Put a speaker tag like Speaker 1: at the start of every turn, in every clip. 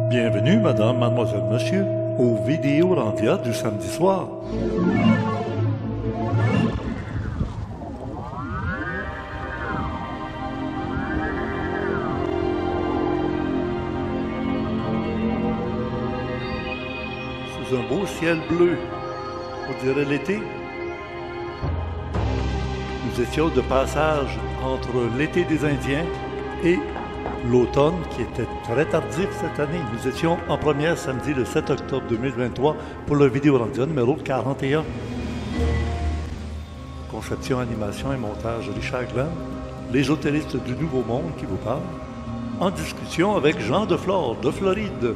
Speaker 1: Bienvenue, madame, mademoiselle, monsieur, aux vidéos Randia du samedi soir. Sous un beau ciel bleu, on dirait l'été. Nous étions de passage entre l'été des Indiens et l'automne qui était très tardif cette année. Nous étions en première samedi le 7 octobre 2023 pour le Vidéo Randia numéro 41. Conception, animation et montage Richard Glenn, les hôtellistes du Nouveau Monde qui vous parlent, en discussion avec Jean Deflore de Floride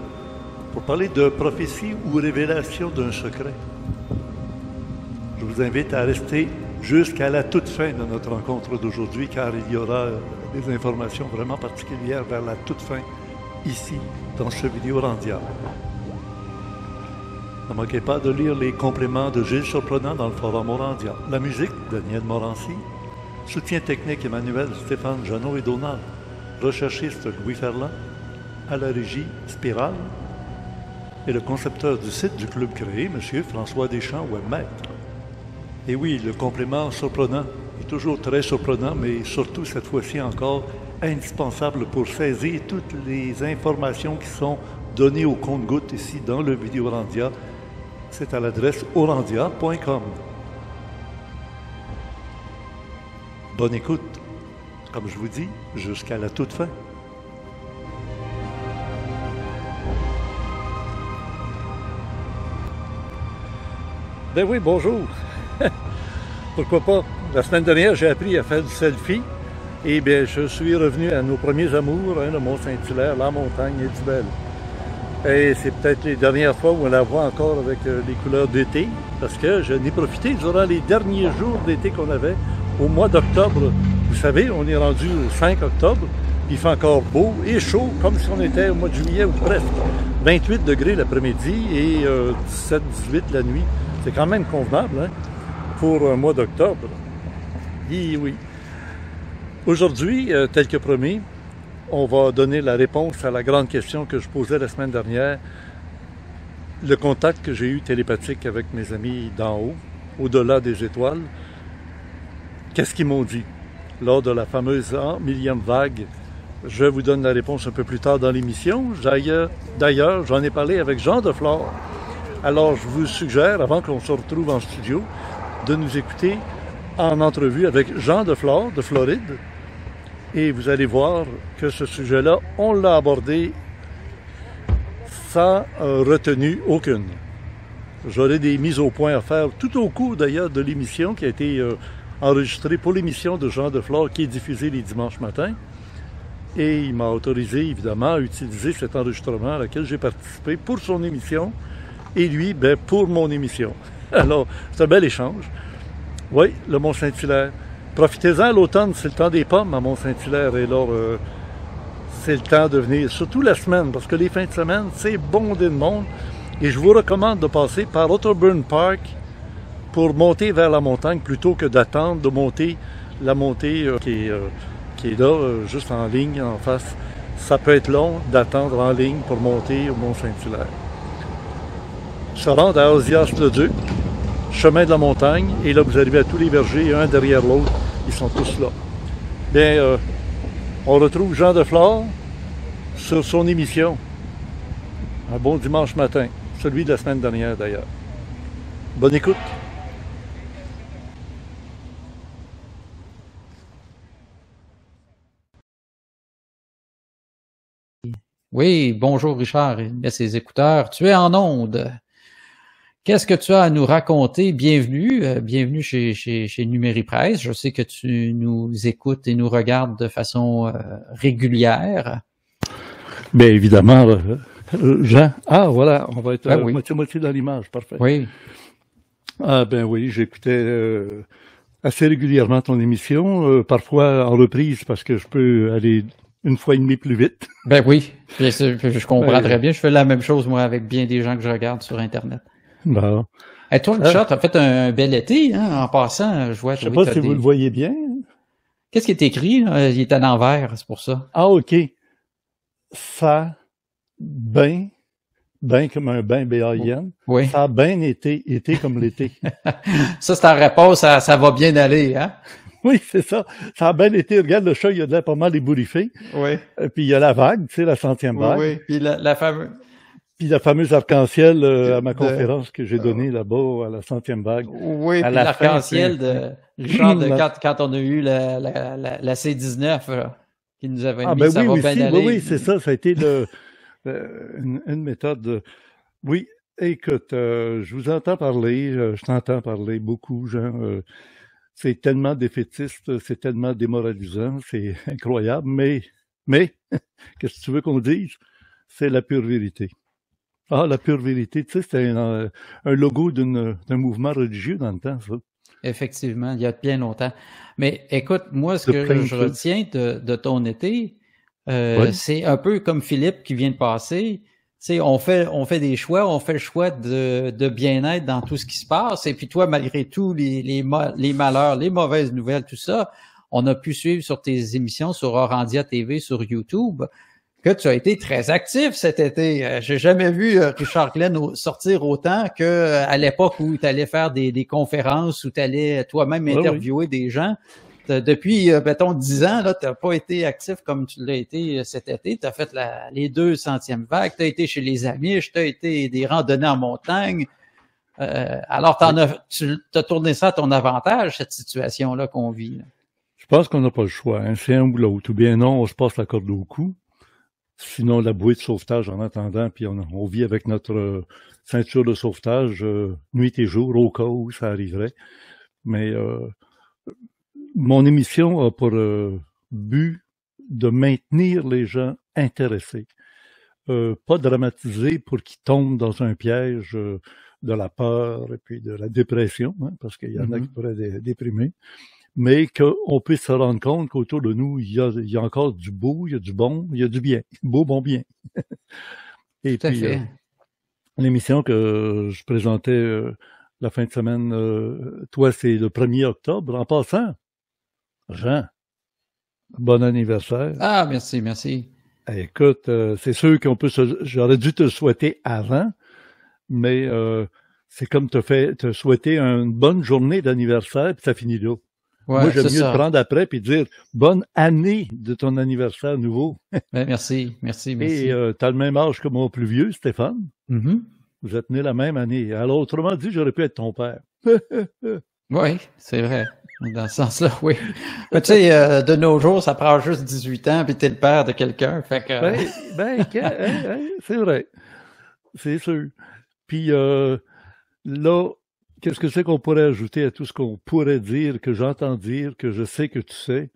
Speaker 1: pour parler de prophétie ou révélation d'un secret. Je vous invite à rester jusqu'à la toute fin de notre rencontre d'aujourd'hui, car il y aura des informations vraiment particulières vers la toute fin, ici, dans ce Vidéo Randia. Ne manquez pas de lire les compléments de Gilles Surprenant dans le forum Randia. La musique, Daniel Morancy. Soutien technique et manuel, Stéphane Jeannot et Donald. Recherchiste, Louis Ferland. À la régie, Spirale. Et le concepteur du site du Club créé, M. François Deschamps, webmaître. Et oui, le complément surprenant est toujours très surprenant, mais surtout cette fois-ci encore indispensable pour saisir toutes les informations qui sont données au compte-gouttes ici dans le Vidéo Randia. C'est à l'adresse orandia.com. Bonne écoute, comme je vous dis, jusqu'à la toute fin. Ben oui, bonjour. Pourquoi pas? La semaine dernière, j'ai appris à faire du selfie. Et bien, je suis revenu à nos premiers amours, le Mont-Saint-Hilaire, la montagne et du bel. Et c'est peut-être les dernières fois où on la voit encore avec les couleurs d'été, parce que je n'ai profité durant les derniers jours d'été qu'on avait, au mois d'octobre. Vous savez, on est rendu au 5 octobre, il fait encore beau et chaud, comme si on était au mois de juillet ou presque. 28 degrés l'après-midi et 17-18 la nuit. C'est quand même convenable, hein, pour un mois d'octobre. Et oui. Aujourd'hui, tel que promis, on va donner la réponse à la grande question que je posais la semaine dernière. Le contact que j'ai eu télépathique avec mes amis d'en haut, au-delà des étoiles, qu'est-ce qu'ils m'ont dit? Lors de la fameuse millième vague, je vous donne la réponse un peu plus tard dans l'émission. D'ailleurs, j'en ai parlé avec Jean Deflore. Alors, je vous suggère, avant qu'on se retrouve en studio, de nous écouter en entrevue avec Jean Deflore de Floride. Et vous allez voir que ce sujet-là, on l'a abordé sans retenue aucune. J'aurai des mises au point à faire tout au cours d'ailleurs de l'émission qui a été enregistrée pour l'émission de Jean Deflore qui est diffusée les dimanches matins. Et il m'a autorisé évidemment à utiliser cet enregistrement à laquelle j'ai participé pour son émission. Et lui, ben, pour mon émission. Alors, c'est un bel échange. Oui, le Mont-Saint-Hilaire. Profitez-en, l'automne, c'est le temps des pommes à Mont-Saint-Hilaire. Et alors, c'est le temps de venir, surtout la semaine, parce que les fins de semaine, c'est bondé de monde. Et je vous recommande de passer par Otterburn Park pour monter vers la montagne, plutôt que d'attendre de monter la montée qui est là, juste en ligne, en face. Ça peut être long d'attendre en ligne pour monter au Mont-Saint-Hilaire. Se rendre à Ozias-le-Duc, chemin de la montagne, et là vous arrivez à tous les vergers, un derrière l'autre, ils sont tous là. Bien, on retrouve Jean Deflore sur son émission. Un bon dimanche matin, celui de la semaine dernière d'ailleurs. Bonne écoute.
Speaker 2: Oui, bonjour Richard, il met ses écouteurs. Tu es en onde. Qu'est-ce que tu as à nous raconter? Bienvenue chez Numéripresse. Je sais que tu nous écoutes et nous regardes de façon régulière.
Speaker 1: Bien évidemment, Jean. Ah voilà, on va être moitié-moitié dans l'image, parfait.
Speaker 2: Oui.
Speaker 1: Ah ben oui, j'écoutais assez régulièrement ton émission, parfois en reprise parce que je peux aller une fois et demie plus vite.
Speaker 2: Ben oui, je comprends très bien. Je fais la même chose moi avec bien des gens que je regarde sur Internet.
Speaker 1: Bon.
Speaker 2: Et toi, Richard, t'as fait un bel été, hein, en passant. Je vois.
Speaker 1: Je sais pas si vous le voyez bien.
Speaker 2: Qu'est-ce qui est écrit, là? Il est à l'envers, c'est pour ça.
Speaker 1: Ah, OK. Ça Ben, ben comme un bain B-A-I-N.
Speaker 2: Oui.
Speaker 1: Ça a bien été comme l'été.
Speaker 2: Ça, c'est ta réponse, ça va bien aller, hein?
Speaker 1: Oui, c'est ça. Ça a bien été. Regarde, le chat, il a de l'air pas mal ébouriffé.
Speaker 2: Oui.
Speaker 1: Puis il y a la vague, tu sais, la 100e
Speaker 2: Oui,
Speaker 1: vague.
Speaker 2: oui. Puis la fameuse...
Speaker 1: Puis la fameuse arc-en-ciel à ma
Speaker 2: de-
Speaker 1: conférence que j'ai donnée là-bas à la 100e vague.
Speaker 2: Oui,
Speaker 1: À
Speaker 2: puis
Speaker 1: la
Speaker 2: l'arc-en-ciel
Speaker 1: fin,
Speaker 2: de Richard,
Speaker 1: La-
Speaker 2: quand on a eu la C19, là, qui nous avait
Speaker 1: Ah
Speaker 2: mis,
Speaker 1: ben
Speaker 2: ça
Speaker 1: oui,
Speaker 2: va
Speaker 1: oui,
Speaker 2: bien
Speaker 1: si, oui,
Speaker 2: aller.
Speaker 1: oui, c'est ça. Ça a été une méthode. Oui, écoute, je vous entends parler, je t'entends parler beaucoup, Jean. C'est tellement défaitiste, c'est tellement démoralisant, c'est incroyable, mais, qu'est-ce que tu veux qu'on dise? C'est la pure vérité. Ah, la pure vérité, tu sais, c'était un logo d'un mouvement religieux dans le temps, ça.
Speaker 2: Effectivement, il y a bien longtemps. Mais écoute, moi, ce
Speaker 1: De
Speaker 2: que
Speaker 1: plein de
Speaker 2: je
Speaker 1: feu.
Speaker 2: retiens de ton été,
Speaker 1: Oui,
Speaker 2: c'est un peu comme Philippe qui vient de passer. Tu sais, on fait des choix, on fait le choix de bien-être dans tout ce qui se passe. Et puis toi, malgré tout, les malheurs, les mauvaises nouvelles, tout ça, on a pu suivre sur tes émissions sur Orandia TV, sur YouTube, que tu as été très actif cet été. J'ai jamais vu Richard Glenn sortir autant que à l'époque où tu allais faire des conférences, où tu allais toi-même
Speaker 1: oui, oui.
Speaker 2: interviewer des gens. Depuis, mettons, 10 ans, là, tu n'as pas été actif comme tu l'as été cet été. Tu as fait les 200e vagues, tu as été chez les Amish, tu as été des randonnées en montagne. Alors,
Speaker 1: Oui.
Speaker 2: tu as tourné ça à ton avantage, cette situation-là qu'on vit. Là.
Speaker 1: Je pense qu'on n'a pas le choix, hein. C'est un ou l'autre. Ou bien non, on se passe la corde au cou. Sinon, la bouée de sauvetage en attendant, puis on vit avec notre ceinture de sauvetage nuit et jour, au cas où ça arriverait. Mais mon émission a pour but de maintenir les gens intéressés. Pas dramatiser pour qu'ils tombent dans un piège de la peur et puis de la dépression, hein, parce qu'il y en a qui pourraient déprimer, mais qu'on puisse se rendre compte qu'autour de nous, il y a encore du beau, il y a du bon, il y a du bien. Beau, bon, bien. Et
Speaker 2: Tout à
Speaker 1: puis,
Speaker 2: fait.
Speaker 1: l'émission que je présentais la fin de semaine, toi, c'est le 1er octobre. En passant, Jean, bon anniversaire.
Speaker 2: Ah, merci, merci.
Speaker 1: Écoute, c'est sûr j'aurais dû te le souhaiter avant, mais c'est comme te souhaiter une bonne journée d'anniversaire, puis ça finit là.
Speaker 2: Ouais,
Speaker 1: Moi, j'aime
Speaker 2: c'est
Speaker 1: mieux te
Speaker 2: ça.
Speaker 1: prendre après puis dire bonne année de ton anniversaire nouveau.
Speaker 2: Ben, merci, merci.
Speaker 1: Et tu as le même âge que mon plus vieux, Stéphane.
Speaker 2: Mm-hmm.
Speaker 1: Vous êtes nés la même année. Alors, autrement dit, j'aurais pu être ton père.
Speaker 2: Oui, c'est vrai. Dans ce sens-là, oui. Mais tu sais, de nos jours, ça prend juste 18 ans, puis t'es le père de quelqu'un. Fait que...
Speaker 1: C'est vrai. C'est sûr. Puis là, qu'est-ce que c'est qu'on pourrait ajouter à tout ce qu'on pourrait dire, que j'entends dire, que je sais que tu sais?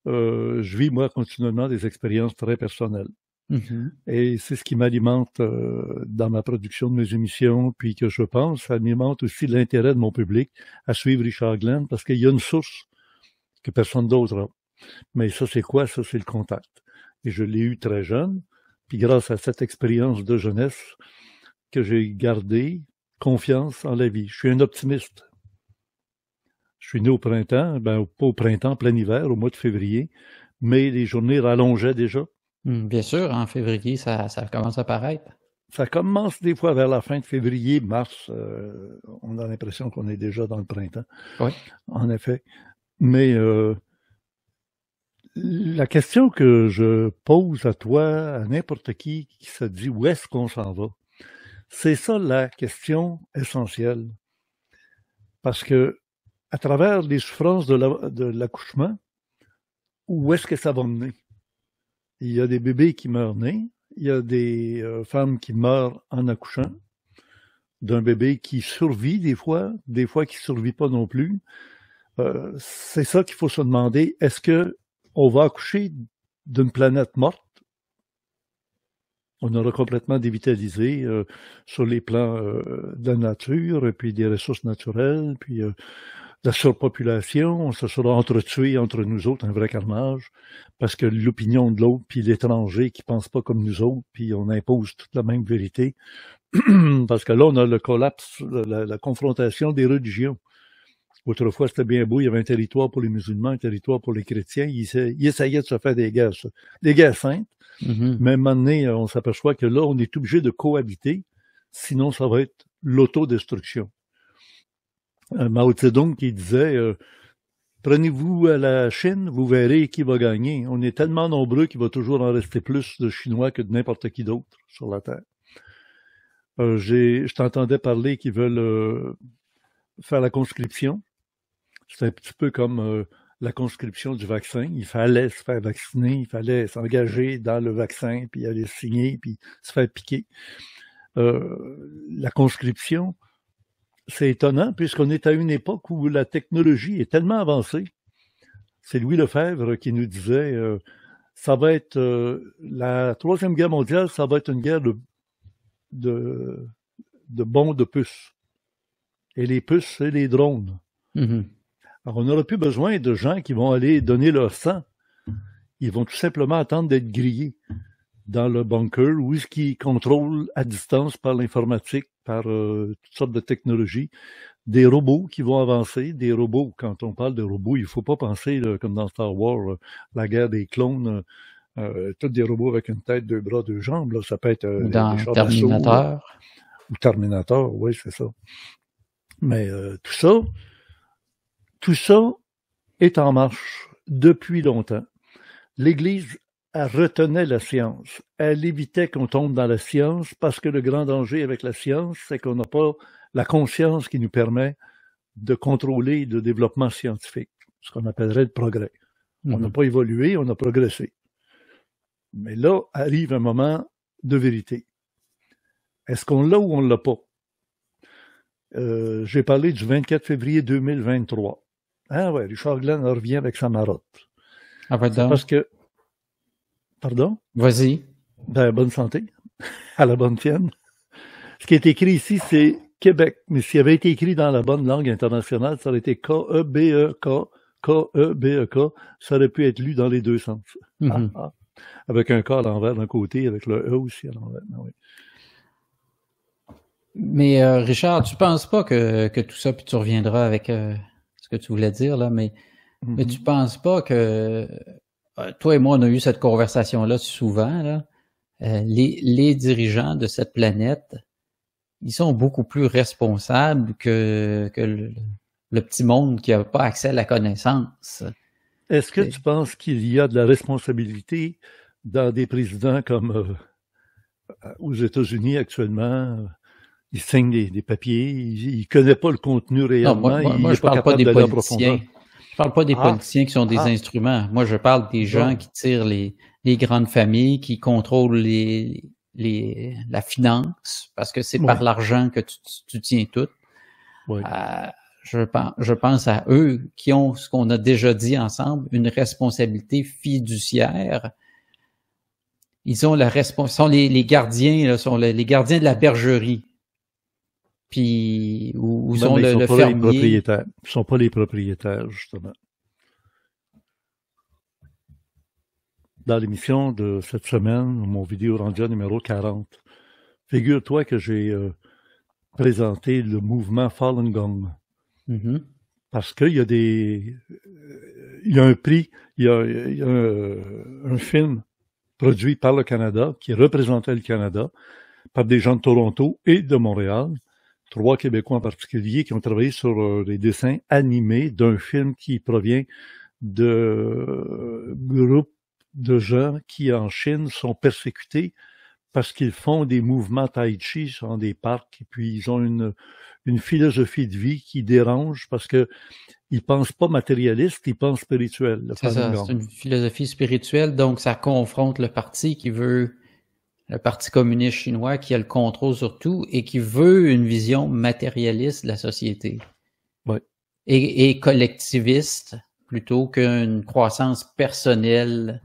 Speaker 1: Je vis, moi, continuellement des expériences très personnelles.
Speaker 2: Mm-hmm.
Speaker 1: Et c'est ce qui m'alimente dans ma production de mes émissions, puis que je pense, ça alimente aussi l'intérêt de mon public à suivre Richard Glenn, parce qu'il y a une source que personne d'autre a. Mais ça, c'est quoi? Ça, c'est le contact. Et je l'ai eu très jeune, puis grâce à cette expérience de jeunesse que j'ai gardé confiance en la vie. Je suis un optimiste. Je suis né au printemps, pas au printemps, plein hiver, au mois de février, mais les journées rallongeaient déjà.
Speaker 2: Bien sûr, en février, ça commence à paraître.
Speaker 1: Ça commence des fois vers la fin de février, mars. On a l'impression qu'on est déjà dans le printemps.
Speaker 2: Oui.
Speaker 1: En effet. Mais la question que je pose à toi, à n'importe qui se dit où est-ce qu'on s'en va, c'est ça la question essentielle. Parce que à travers les souffrances de l'accouchement, où est-ce que ça va mener? Il y a des bébés qui meurent nés, il y a des femmes qui meurent en accouchant, d'un bébé qui survit des fois qui survit pas non plus. C'est ça qu'il faut se demander. Est-ce que on va accoucher d'une planète morte? On aura complètement dévitalisé sur les plans de la nature, et puis des ressources naturelles, puis la surpopulation, on se sera entretués entre nous autres, un vrai carnage, parce que l'opinion de l'autre, puis l'étranger qui pense pas comme nous autres, puis on impose toute la même vérité. Parce que là, on a le collapse, la confrontation des religions. Autrefois, c'était bien beau, il y avait un territoire pour les musulmans, un territoire pour les chrétiens. Ils essayaient de se faire des guerres saintes. Mais à un moment donné, on s'aperçoit que là, on est obligé de cohabiter, sinon ça va être l'autodestruction. Mao Zedong qui disait prenez-vous à la Chine, vous verrez qui va gagner. On est tellement nombreux qu'il va toujours en rester plus de Chinois que de n'importe qui d'autre sur la Terre. Je t'entendais parler qu'ils veulent faire la conscription. C'est un petit peu comme la conscription du vaccin. Il fallait se faire vacciner, il fallait s'engager dans le vaccin, puis aller signer, puis se faire piquer. La conscription, c'est étonnant, puisqu'on est à une époque où la technologie est tellement avancée. C'est Louis Lefebvre qui nous disait ça va être la Troisième Guerre mondiale, ça va être une guerre de bombes de puces. Et les puces, c'est les drones. Alors, on n'aura plus besoin de gens qui vont aller donner leur sang. Ils vont tout simplement attendre d'être grillés dans le bunker ou ce qui contrôle à distance par l'informatique, par toutes sortes de technologies. Des robots qui vont avancer, des robots, quand on parle de robots, il ne faut pas penser, là, comme dans Star Wars, la guerre des clones, tous des robots avec une tête, deux bras, deux jambes, là, ça peut être
Speaker 2: dans Terminator.
Speaker 1: Ou Terminator, oui, c'est ça. Mais tout ça est en marche depuis longtemps. L'Église, elle retenait la science. Elle évitait qu'on tombe dans la science parce que le grand danger avec la science, c'est qu'on n'a pas la conscience qui nous permet de contrôler le développement scientifique, ce qu'on appellerait le progrès. On n'a pas évolué, on a progressé. Mais là, arrive un moment de vérité. Est-ce qu'on l'a ou on ne l'a pas? J'ai parlé du 24 février 2023. Ah ouais, Richard Glenn revient avec sa marotte.
Speaker 2: Ah,
Speaker 1: c'est parce que... Pardon?
Speaker 2: Vas-y.
Speaker 1: Ben, bonne santé. À la bonne tienne. Ce qui est écrit ici, c'est Québec. Mais s'il avait été écrit dans la bonne langue internationale, ça aurait été K-E-B-E-K, K-E-B-E-K. Ça aurait pu être lu dans les deux sens. Avec un K à l'envers d'un côté, avec le E aussi à l'envers. Oui.
Speaker 2: Mais Richard, tu penses pas que tout ça, puis tu reviendras avec ce que tu voulais dire, là, mais tu penses pas que toi et moi, on a eu cette conversation-là souvent, là. Les dirigeants de cette planète, ils sont beaucoup plus responsables que le petit monde qui n'a pas accès à la connaissance.
Speaker 1: Est-ce que tu penses qu'il y a de la responsabilité dans des présidents comme aux États-Unis actuellement? Il signe des papiers, il ne connaît pas le contenu réellement,
Speaker 2: non, moi,
Speaker 1: il n'est pas capable d'aller en profondeur.
Speaker 2: Je parle pas des politiciens qui sont des instruments. Moi, je parle des gens qui tirent les grandes familles, qui contrôlent la finance, parce que c'est par l'argent que tu tiens tout.
Speaker 1: Oui.
Speaker 2: Je pense à eux qui ont, ce qu'on a déjà dit ensemble, une responsabilité fiduciaire. Ils ont sont les gardiens, là, sont les gardiens de la bergerie. Puis, où sont le fermier.
Speaker 1: Ils ne sont pas les propriétaires, justement. Dans l'émission de cette semaine, mon vidéo Randia numéro 40, figure-toi que j'ai présenté le mouvement Falun Gong. Parce qu'il y a il y a un prix, il y a un film produit par le Canada, qui représentait le Canada, par des gens de Toronto et de Montréal, 3 Québécois en particulier, qui ont travaillé sur les dessins animés d'un film qui provient de groupes de gens qui, en Chine, sont persécutés parce qu'ils font des mouvements tai chi dans des parcs, et puis ils ont une philosophie de vie qui dérange parce que ils pensent pas matérialiste, ils pensent spirituel.
Speaker 2: C'est ça, c'est une philosophie spirituelle, donc ça confronte le parti le Parti communiste chinois qui a le contrôle sur tout et qui veut une vision matérialiste de la société.
Speaker 1: Ouais.
Speaker 2: Et collectiviste plutôt qu'une croissance personnelle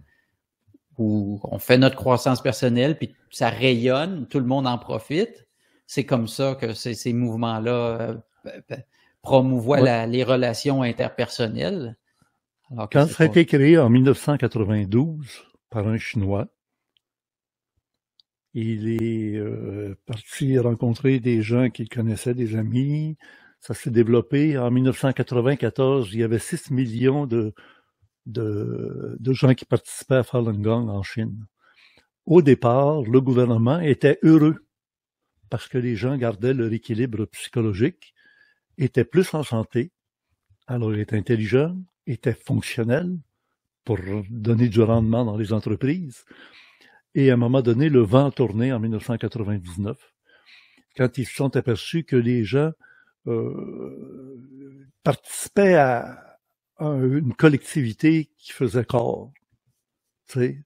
Speaker 2: où on fait notre croissance personnelle puis ça rayonne, tout le monde en profite. C'est comme ça que ces mouvements-là promouvoient les relations interpersonnelles.
Speaker 1: Quand ça a été créé en 1992 par un Chinois, il est parti rencontrer des gens qu'il connaissait, des amis. Ça s'est développé. En 1994, il y avait 6 millions de gens qui participaient à Falun Gong en Chine. au départ, le gouvernement était heureux parce que les gens gardaient leur équilibre psychologique, étaient plus en santé, alors étaient intelligents, étaient fonctionnels pour donner du rendement dans les entreprises. Et à un moment donné, le vent a tourné en 1999, quand ils se sont aperçus que les gens participaient à une collectivité qui faisait corps. Tu sais,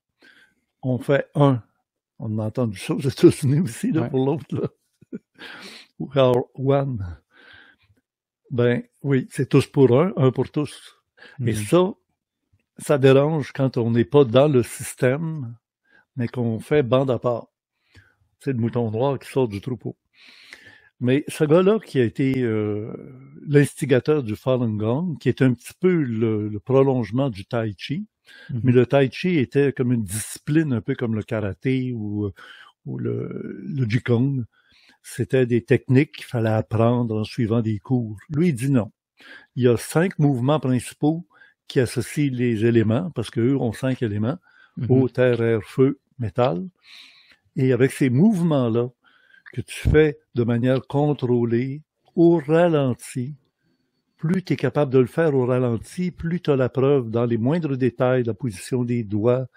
Speaker 1: on fait un. On a entendu ça aux États-Unis aussi, là, pour l'autre, là. We are one. Ben oui, c'est tous pour un pour tous. Et ça dérange quand on n'est pas dans le système, mais qu'on fait bande à part. C'est le mouton noir qui sort du troupeau. Mais ce gars-là qui a été l'instigateur du Falun Gong, qui est un petit peu le prolongement du Tai Chi, mais le Tai Chi était comme une discipline un peu comme le karaté ou le Qigong. C'était des techniques qu'il fallait apprendre en suivant des cours. Lui, il dit non. Il y a 5 mouvements principaux qui associent les éléments, parce qu'eux ont 5 éléments, eau, terre, air, feu, métal. Et avec ces mouvements-là, que tu fais de manière contrôlée, au ralenti, plus tu es capable de le faire au ralenti, plus tu as la preuve dans les moindres détails, la position des doigts,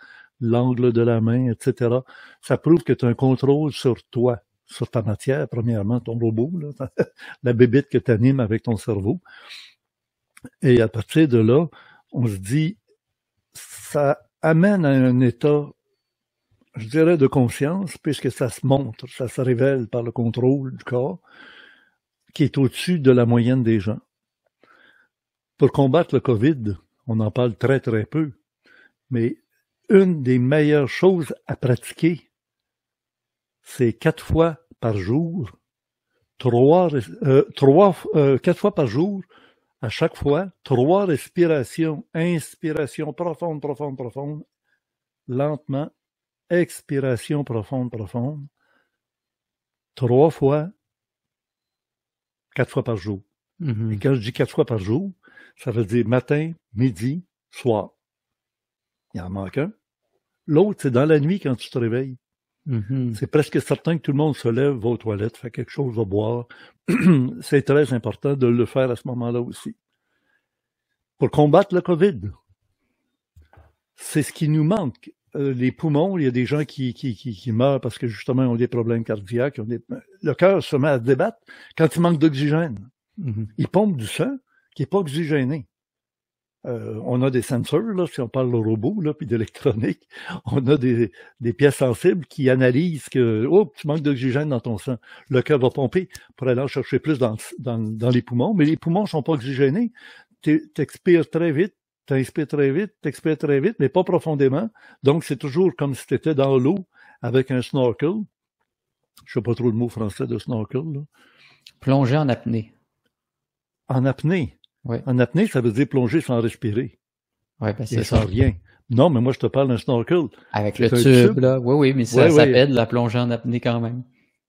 Speaker 1: l'angle de la main, etc. Ça prouve que tu as un contrôle sur toi, sur ta matière, premièrement, ton robot, là, la bébête que tu animes avec ton cerveau. Et à partir de là, on se dit, ça amène à un état, je dirais, de conscience, puisque ça se montre, ça se révèle par le contrôle du corps, qui est au-dessus de la moyenne des gens. Pour combattre le COVID, on en parle très, très peu, mais une des meilleures choses à pratiquer, c'est 4 fois par jour, 4 fois par jour, à chaque fois, 3 respirations, inspiration profonde, profonde, profonde, lentement, expiration profonde, profonde, 3 fois, 4 fois par jour. Et quand je dis 4 fois par jour, ça veut dire matin, midi, soir. Il en manque un. L'autre, c'est dans la nuit quand tu te réveilles. C'est presque certain que tout le monde se lève, va aux toilettes, fait quelque chose, va boire. C'est très important de le faire à ce moment-là aussi. Pour combattre le COVID, c'est ce qui nous manque. Les poumons, il y a des gens qui meurent parce que justement ils ont des problèmes cardiaques. Le cœur se met à se débattre quand il manque d'oxygène. Il pompe du sang qui n'est pas oxygéné. On a des sensors, là, si on parle de robots, là, puis d'électronique. On a des pièces sensibles qui analysent que tu manques d'oxygène dans ton sang. Le cœur va pomper pour aller en chercher plus dans les poumons, mais les poumons ne sont pas oxygénés. T'expires très vite, t'inspires très vite, t'expires très vite, mais pas profondément. Donc, c'est toujours comme si tu étais dans l'eau avec un snorkel. Je sais pas trop le mot français de snorkel, là.
Speaker 2: Plonger en apnée.
Speaker 1: En apnée? Oui. En apnée, ça veut dire plonger sans respirer.
Speaker 2: Oui, ben c'est ça.
Speaker 1: Sans rien. Non, mais moi, je te parle d'un snorkel.
Speaker 2: Avec le tube, là. Oui, mais ça s'appelle la plongée en apnée quand même.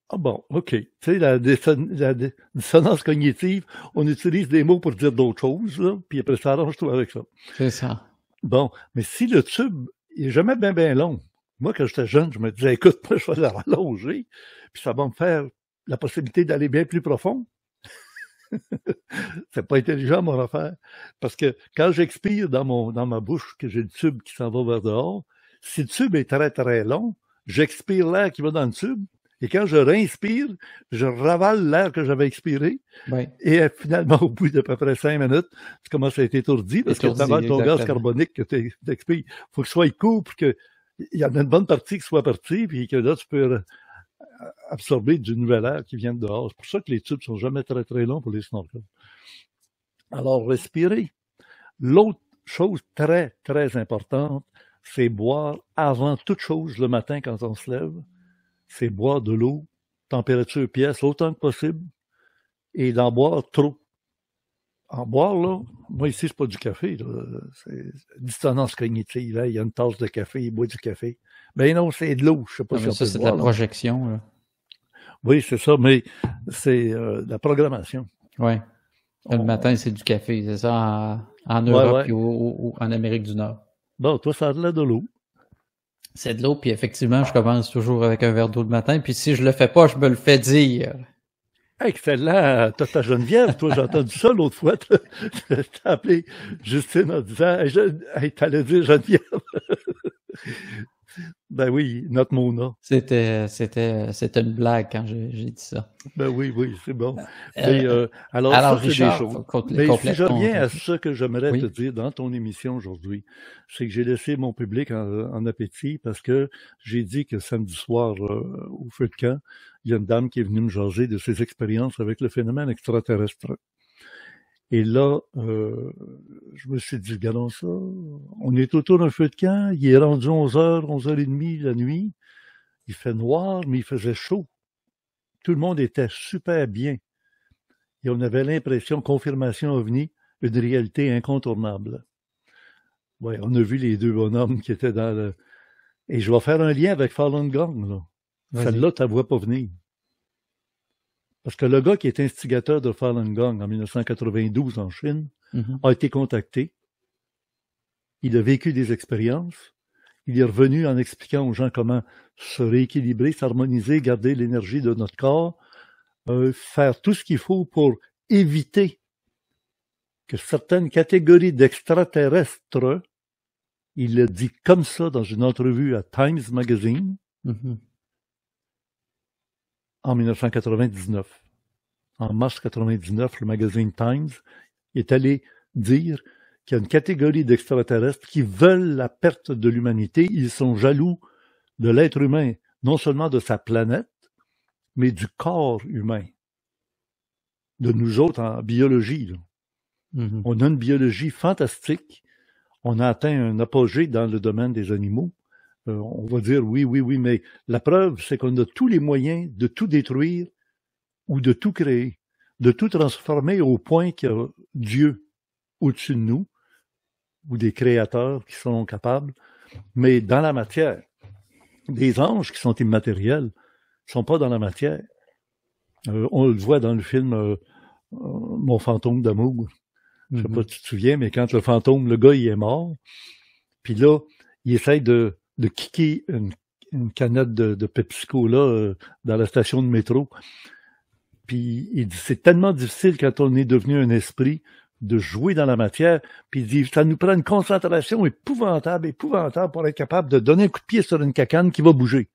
Speaker 1: Ah bon, OK. Tu sais, la dissonance cognitive, on utilise des mots pour dire d'autres choses, là, puis après ça, arrange-toi avec ça.
Speaker 2: C'est ça.
Speaker 1: Bon, mais si le tube, il est jamais bien, bien long. Moi, quand j'étais jeune, je me disais, écoute, moi, je vais le rallonger, puis ça va me faire la possibilité d'aller bien plus profond. C'est pas intelligent, mon affaire. Parce que quand j'expire dans ma bouche, que j'ai le tube qui s'en va vers dehors, si le tube est très, très long, j'expire l'air qui va dans le tube, et quand je réinspire, je ravale l'air que j'avais expiré. Oui. Et finalement, au bout d'à peu près 5 minutes, tu commences à être étourdi, parce que tu avales ton gaz carbonique que tu expires. Il faut que ce soit court pour qu'il y en ait une bonne partie qui soit partie, puis que là, tu peux absorber du nouvel air qui vient de dehors. C'est pour ça que les tubes sont jamais très, très longs pour les snorkels. Alors, respirer. L'autre chose très, très importante, c'est boire avant toute chose le matin quand on se lève. C'est boire de l'eau, température pièce, autant que possible, et d'en boire trop. En boire, là, moi ici, c'est pas du café, là. C'est dissonance cognitive. Là. Il y a une tasse de café, il boit du café. Ben non, c'est de l'eau. Je sais pas si
Speaker 2: ça, c'est de la projection, là.
Speaker 1: Oui, c'est ça, mais c'est de la programmation.
Speaker 2: Oui. Le matin, c'est du café, c'est ça, en Europe et en Amérique du Nord.
Speaker 1: Bon, toi, ça a de l'air de l'eau.
Speaker 2: C'est de l'eau, puis effectivement, je commence toujours avec un verre d'eau le matin, puis si je le fais pas, je me le fais dire.
Speaker 1: Excellent! T'as ta Geneviève, toi, j'ai entendu ça l'autre fois. T'as appelé Justine en disant hey, t'allais dire Geneviève. Ben oui, notre Mona.
Speaker 2: C'était une blague quand j'ai dit ça.
Speaker 1: Ben oui, c'est bon.
Speaker 2: Mais,
Speaker 1: alors ça, c'est des choses. Mais si je reviens à ce que j'aimerais te dire dans ton émission aujourd'hui, c'est que j'ai laissé mon public en appétit parce que j'ai dit que samedi soir, au feu de camp, il y a une dame qui est venue me jaser de ses expériences avec le phénomène extraterrestre. Et là, je me suis dit, regardons ça, on est autour d'un feu de camp, il est rendu 11h, 11h30 la nuit, il fait noir, mais il faisait chaud. Tout le monde était super bien. Et on avait l'impression, confirmation ovni, une réalité incontournable. Ouais, on a vu les deux bonhommes qui étaient dans le... Et je vais faire un lien avec Falun Gong, là. Celle-là, tu ne la vois pas venir. Parce que le gars qui est instigateur de Falun Gong en 1992 en Chine a été contacté. Il a vécu des expériences. Il est revenu en expliquant aux gens comment se rééquilibrer, s'harmoniser, garder l'énergie de notre corps, faire tout ce qu'il faut pour éviter que certaines catégories d'extraterrestres, il l'a dit comme ça dans une entrevue à Times Magazine en 1999. En mars 1999, le magazine Times est allé dire qu'il y a une catégorie d'extraterrestres qui veulent la perte de l'humanité. Ils sont jaloux de l'être humain, non seulement de sa planète, mais du corps humain. De nous autres en biologie. On a une biologie fantastique. On a atteint un apogée dans le domaine des animaux. On va dire oui, mais la preuve, c'est qu'on a tous les moyens de tout détruire ou de tout créer, de tout transformer au point qu'il y a Dieu au-dessus de nous, ou des créateurs qui sont capables, mais dans la matière. Des anges qui sont immatériels ne sont pas dans la matière. On le voit dans le film Mon fantôme d'amour. Je ne sais pas si tu te souviens, mais quand le fantôme, le gars, il est mort, puis là, il essaye de kicker une canette de Pepsi-Cola dans la station de métro. Puis il dit, c'est tellement difficile quand on est devenu un esprit de jouer dans la matière. Puis il dit, ça nous prend une concentration épouvantable pour être capable de donner un coup de pied sur une cacane qui va bouger.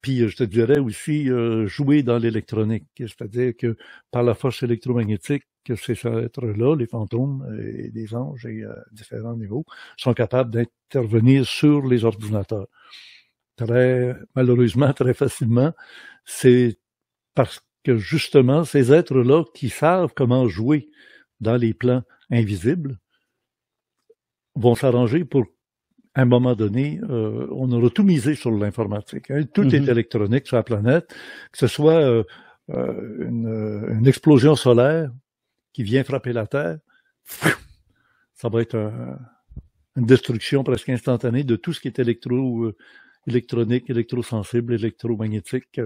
Speaker 1: Puis je te dirais aussi jouer dans l'électronique, c'est-à-dire que par la force électromagnétique, que ces êtres-là, les fantômes et les anges et différents niveaux, sont capables d'intervenir sur les ordinateurs. Malheureusement, très facilement, c'est parce que justement, ces êtres-là qui savent comment jouer dans les plans invisibles vont s'arranger pour, à un moment donné, on aura tout misé sur l'informatique. Hein. Tout est électronique sur la planète, que ce soit une explosion solaire qui vient frapper la Terre, ça va être une destruction presque instantanée de tout ce qui est électronique, électrosensible, électromagnétique.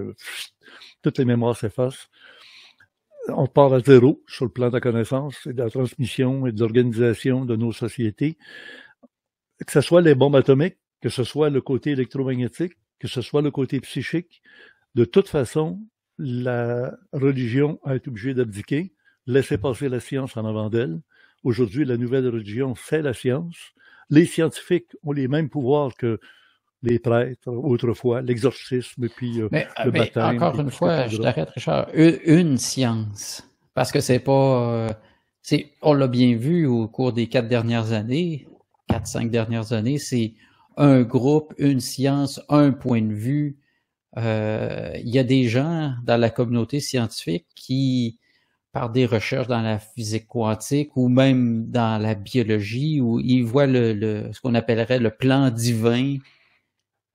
Speaker 1: Toutes les mémoires s'effacent. On part à zéro sur le plan de la connaissance et de la transmission et de l'organisation de nos sociétés. Que ce soit les bombes atomiques, que ce soit le côté électromagnétique, que ce soit le côté psychique, de toute façon, la religion a été obligée d'abdiquer, laisser passer la science en avant d'elle. Aujourd'hui, la nouvelle religion, c'est la science. Les scientifiques ont les mêmes pouvoirs que les prêtres, autrefois, l'exorcisme, puis le baptême.
Speaker 2: Encore une fois, je t'arrête, Richard, une science. Parce que c'est pas... on l'a bien vu au cours des 4-5 dernières années, c'est un groupe, une science, un point de vue. Il y a des gens dans la communauté scientifique qui, par des recherches dans la physique quantique ou même dans la biologie, où ils voient ce qu'on appellerait le plan divin.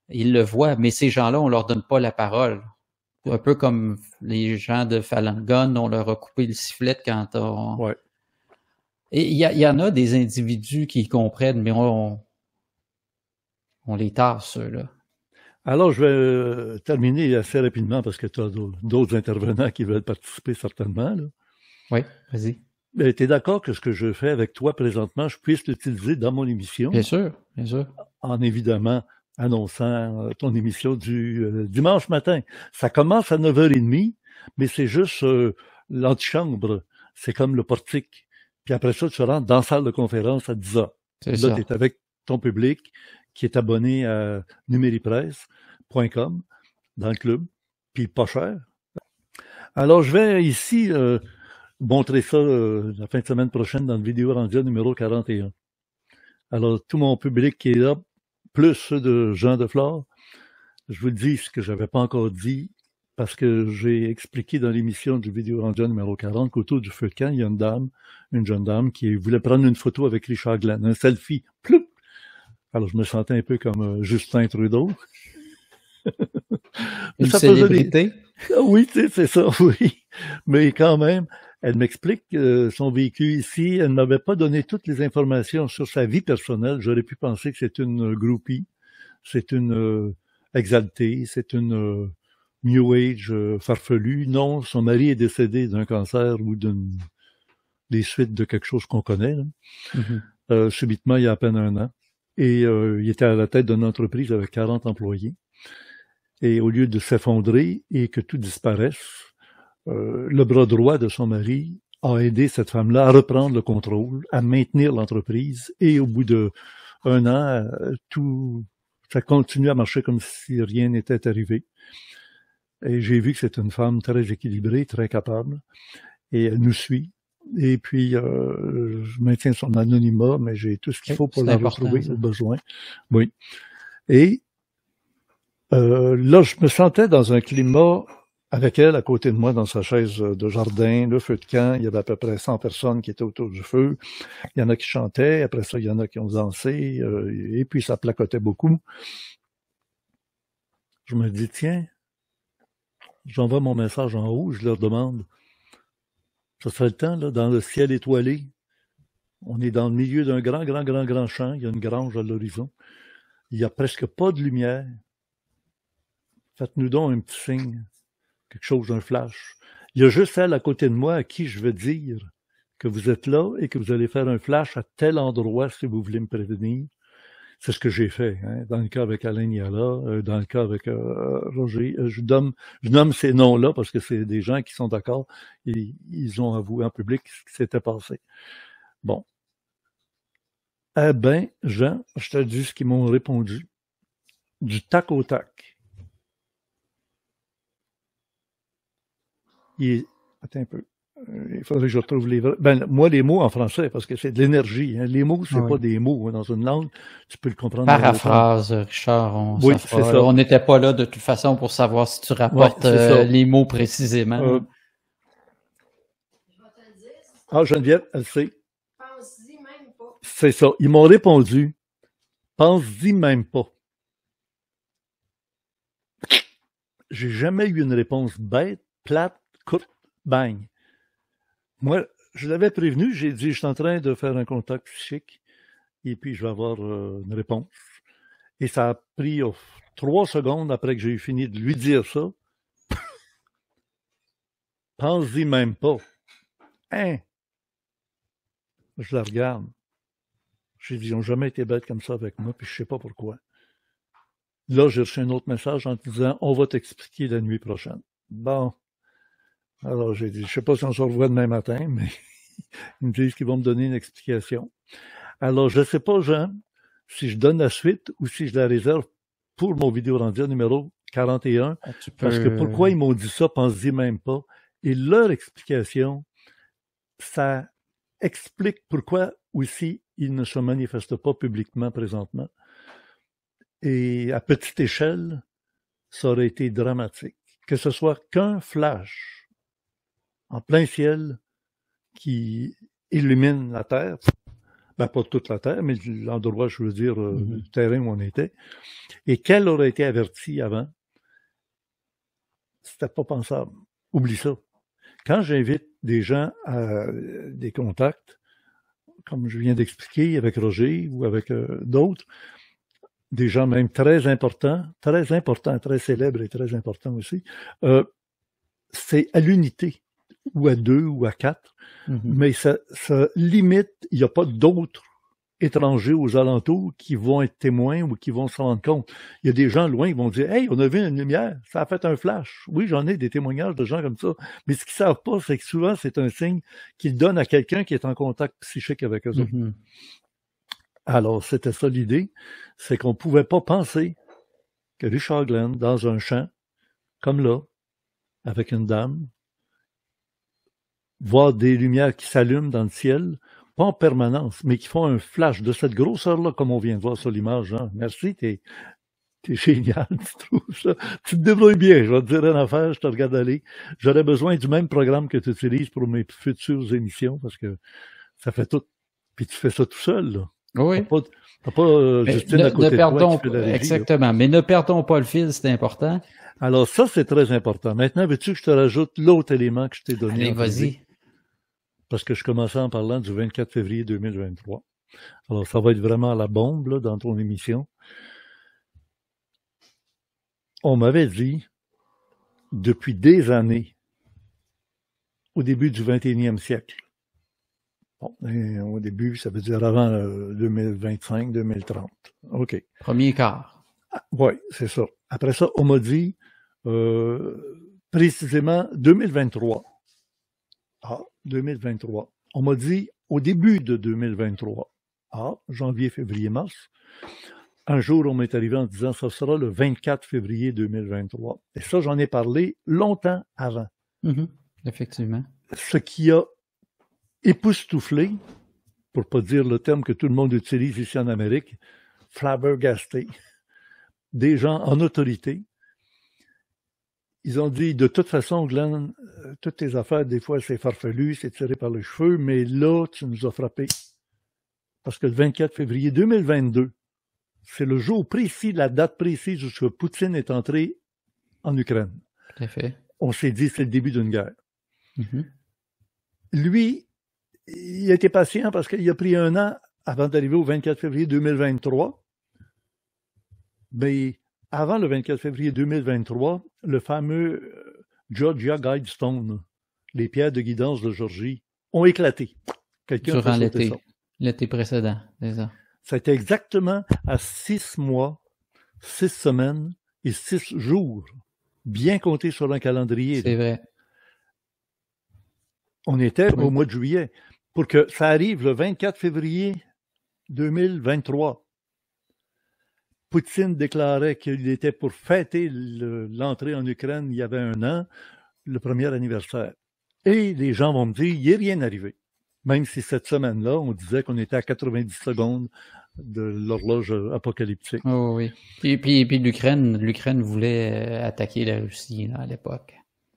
Speaker 2: Ils le voient, mais ces gens-là, on leur donne pas la parole. Un peu comme les gens de Falun Gong, on leur a coupé le sifflet quand on...
Speaker 1: Ouais.
Speaker 2: Et il y en a des individus qui comprennent, mais on les tasse, ceux-là.
Speaker 1: Alors, je vais terminer assez rapidement parce que tu as d'autres intervenants qui veulent participer certainement. Là.
Speaker 2: Oui, vas-y.
Speaker 1: Tu es d'accord que ce que je fais avec toi présentement, je puisse l'utiliser dans mon émission?
Speaker 2: Bien sûr, bien sûr.
Speaker 1: En évidemment annonçant ton émission du dimanche matin. Ça commence à 9h30, mais c'est juste l'antichambre. C'est comme le portique. Puis après ça, tu rentres dans la salle de conférence à 10h. Là, tu es avec ton public qui est abonné à numéripresse.com dans le club, puis pas cher. Alors, je vais ici montrer ça la fin de semaine prochaine dans le vidéo rendu numéro 41. Alors, tout mon public qui est là, plus ceux de Jean Deflore, je vous dis ce que je n'avais pas encore dit, parce que j'ai expliqué dans l'émission du vidéo rendu numéro 40 qu'autour du feu de camp, il y a une jeune dame qui voulait prendre une photo avec Richard Glenn, un selfie. Ploup! Alors, je me sentais un peu comme Justin Trudeau.
Speaker 2: Une célébrité?
Speaker 1: Oui, c'est ça, oui. Mais quand même, elle m'explique son vécu ici. Elle ne m'avait pas donné toutes les informations sur sa vie personnelle. J'aurais pu penser que c'est une groupie, c'est une exaltée, c'est une New Age farfelue. Non, son mari est décédé d'un cancer ou des suites de quelque chose qu'on connaît, là. Subitement, il y a à peine 1 an. Et il était à la tête d'une entreprise avec 40 employés. Et au lieu de s'effondrer et que tout disparaisse, le bras droit de son mari a aidé cette femme-là à reprendre le contrôle, à maintenir l'entreprise. Et au bout d'1 an, ça continue à marcher comme si rien n'était arrivé. Et j'ai vu que c'est une femme très équilibrée, très capable. Et elle nous suit. Et puis, je maintiens son anonymat, mais j'ai tout ce qu'il faut pour la retrouver au besoin. Oui. Et là, je me sentais dans un climat avec elle à côté de moi dans sa chaise de jardin, le feu de camp. Il y avait à peu près 100 personnes qui étaient autour du feu. Il y en a qui chantaient, après ça, il y en a qui ont dansé, et puis ça placotait beaucoup. Je me dis, tiens, j'envoie mon message en haut, je leur demande, ça serait le temps, là, dans le ciel étoilé. On est dans le milieu d'un grand champ. Il y a une grange à l'horizon. Il n'y a presque pas de lumière. Faites-nous donc un petit signe, quelque chose, un flash. Il y a juste elle à côté de moi à qui je veux dire que vous êtes là et que vous allez faire un flash à tel endroit si vous voulez me prévenir. C'est ce que j'ai fait, hein, dans le cas avec Alain Niala, dans le cas avec Roger. Je nomme ces noms-là parce que c'est des gens qui sont d'accord et ils ont avoué en public ce qui s'était passé. Bon. Eh ben, Jean, je te dis ce qu'ils m'ont répondu. Du tac au tac. Attends un peu. Il faudrait que je retrouve les... moi, les mots en français, parce que c'est de l'énergie. Hein. Les mots, c'est pas des mots. Hein. Dans une langue, tu peux le comprendre.
Speaker 2: Paraphrase, Richard.
Speaker 1: Ça.
Speaker 2: On n'était pas là de toute façon pour savoir si tu rapportes les mots précisément.
Speaker 1: Geneviève, elle sait. Pense-y même pas. C'est ça. Ils m'ont répondu. Pense-y même pas. J'ai jamais eu une réponse bête, plate, courte, bang. Moi, je l'avais prévenu, j'ai dit, je suis en train de faire un contact psychique et puis je vais avoir une réponse. Et ça a pris 3 secondes après que j'ai eu fini de lui dire ça. Pense-y même pas. Hein? Je la regarde. J'ai dit, ils n'ont jamais été bêtes comme ça avec moi, puis je sais pas pourquoi. Là, j'ai reçu un autre message en disant, on va t'expliquer la nuit prochaine. Bon. Alors, j'ai dit, je sais pas si on se revoit demain matin, mais ils me disent qu'ils vont me donner une explication. Alors, je sais pas, Jean, si je donne la suite ou si je la réserve pour mon vidéo rendu numéro 41. Parce que pourquoi ils m'ont dit ça, pense-y même pas. Et leur explication, ça explique pourquoi aussi ils ne se manifestent pas publiquement présentement. Et à petite échelle, ça aurait été dramatique. Que ce soit qu'un flash en plein ciel qui illumine la Terre, ben pas toute la Terre, mais l'endroit, je veux dire, le terrain où on était, et qu'elle aurait été avertie avant, c'était pas pensable. Oublie ça. Quand j'invite des gens à des contacts, comme je viens d'expliquer avec Roger ou avec d'autres, des gens même très importants, très célèbres et très importants aussi, c'est à l'unité, ou à 2 ou à 4, mais ça limite, il n'y a pas d'autres étrangers aux alentours qui vont être témoins ou qui vont se rendre compte. Il y a des gens loin qui vont dire « Hey, on a vu une lumière, ça a fait un flash. » Oui, j'en ai des témoignages de gens comme ça. Mais ce qu'ils savent pas, c'est que souvent, c'est un signe qu'ils donnent à quelqu'un qui est en contact psychique avec eux autres.
Speaker 2: Mhm.
Speaker 1: Alors, c'était ça l'idée, c'est qu'on pouvait pas penser que Richard Glenn, dans un champ, comme là, avec une dame, voir des lumières qui s'allument dans le ciel, pas en permanence, mais qui font un flash de cette grosseur-là, comme on vient de voir sur l'image. Hein. Merci, t'es génial, tu trouves ça. Tu te débrouilles bien, je vais te dire une affaire, je te regarde aller. J'aurais besoin du même programme que tu utilises pour mes futures émissions, parce que ça fait tout. Puis tu fais ça tout seul, là.
Speaker 2: Oui.
Speaker 1: T'as pas Justine à côté de toi qui fait la régie.
Speaker 2: Exactement, mais ne perdons pas le fil, c'est important.
Speaker 1: Alors ça, c'est très important. Maintenant, veux-tu que je te rajoute l'autre élément que je t'ai donné?
Speaker 2: Allez, vas-y.
Speaker 1: Parce que je commençais en parlant du 24 février 2023. Alors, ça va être vraiment la bombe là, dans ton émission. On m'avait dit, depuis des années, au début du 21e siècle, bon, au début, ça veut dire avant 2025, 2030. OK.
Speaker 2: Premier quart.
Speaker 1: Oui, c'est ça. Après ça, on m'a dit précisément 2023. Ah, 2023. On m'a dit au début de 2023. Ah, janvier, février, mars. Un jour, on m'est arrivé en disant ça sera le 24 février 2023. Et ça, j'en ai parlé longtemps avant.
Speaker 2: Mm-hmm. Effectivement.
Speaker 1: Ce qui a époustouflé, pour pas dire le terme que tout le monde utilise ici en Amérique, flabbergasté, des gens en autorité. Ils ont dit, de toute façon, Glenn, toutes tes affaires, des fois, c'est farfelu, c'est tiré par les cheveux, mais là, tu nous as frappé. Parce que le 24 février 2022, c'est le jour précis, la date précise où Poutine est entré en Ukraine.
Speaker 2: Tout à fait.
Speaker 1: On s'est dit, c'est le début d'une guerre.
Speaker 2: Mm-hmm.
Speaker 1: Lui, il a été patient parce qu'il a pris 1 an avant d'arriver au 24 février 2023. Mais avant le 24 février 2023, le fameux Georgia Guidestone, les pierres de guidance de Georgie, ont éclaté.
Speaker 2: Durant l'été précédent, c'est ça.
Speaker 1: C'était exactement à 6 mois, 6 semaines et 6 jours, bien compté sur un calendrier.
Speaker 2: C'est vrai.
Speaker 1: On était au mois de juillet. Pour que ça arrive le 24 février 2023, Poutine déclarait qu'il était pour fêter l'entrée en Ukraine il y avait 1 an, le premier anniversaire. Et les gens vont me dire, il n'est rien arrivé. Même si cette semaine-là, on disait qu'on était à 90 secondes de l'horloge apocalyptique.
Speaker 2: Oh, oui. Puis l'Ukraine voulait attaquer la Russie là, à l'époque.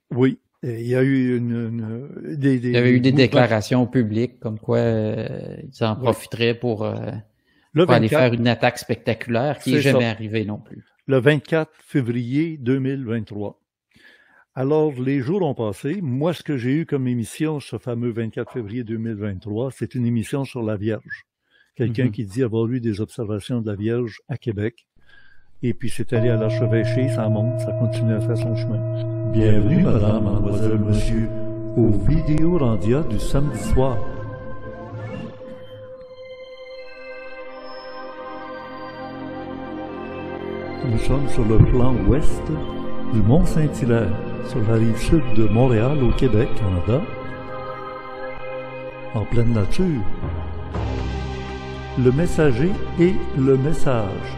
Speaker 1: Oui. Il y a eu
Speaker 2: il y avait eu des déclarations publiques comme quoi ils en profiteraient pour aller faire une attaque spectaculaire qui n'est jamais arrivée non plus.
Speaker 1: Le 24 février 2023. Alors, les jours ont passé. Moi, ce que j'ai eu comme émission, ce fameux 24 février 2023, c'est une émission sur la Vierge. Quelqu'un qui dit avoir eu des observations de la Vierge à Québec. Et puis, c'est allé à l'archevêché, ça monte, ça continue à faire son chemin. Bienvenue, madame, mademoiselle, monsieur, aux vidéos Randia du samedi soir. Nous sommes sur le flanc ouest du Mont-Saint-Hilaire, sur la rive sud de Montréal, au Québec, Canada, en pleine nature. Le messager et le message.